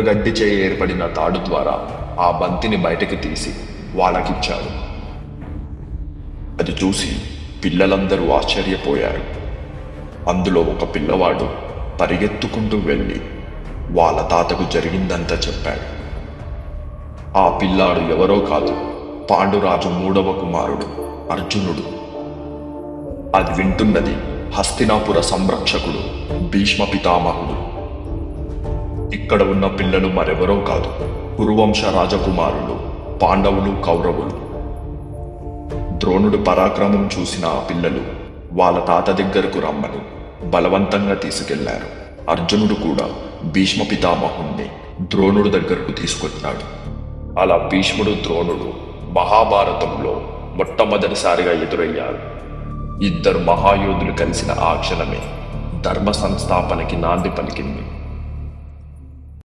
గడ్డిచే ఏర్పడిన తాడు ద్వారా ఆ బంతిని బయటకు తీసి వాళ్ళకిచ్చాడు. అది చూసి పిల్లలందరూ ఆశ్చర్యపోయారు. అందులో ఒక పిల్లవాడు పరిగెత్తుకుంటూ వెళ్ళి వాళ్ళ తాతకు జరిగిందంతా చెప్పాడు. ఆ పిల్లాడు ఎవరో కాదు, పాండురాజు 3వ కుమారుడు అర్జునుడు. అది వింటున్నది హస్తినాపుర సంరక్షకుడు భీష్మ పితామహుడు. ఇక్కడ ఉన్న పిల్లలు మరెవరో కాదు, కురువంశ రాజకుమారులు పాండవులు, కౌరవులు. ద్రోణుడు పరాక్రమం చూసిన ఆ పిల్లలు వాళ్ళ తాత దగ్గరకు రమ్మని బలవంతంగా తీసుకెళ్లారు. అర్జునుడు కూడా భీష్మ పితామహుణ్ణి ద్రోణుడు దగ్గరకు తీసుకొచ్చాడు. అలా భీష్ముడు, ద్రోణుడు మహాభారతంలో మొట్టమొదటిసారిగా ఎదురయ్యారు. ఇద్దరు మహాయోధులు కలిసిన ఆ క్షణమే ధర్మ సంస్థాపనకి నాంది పలికింది.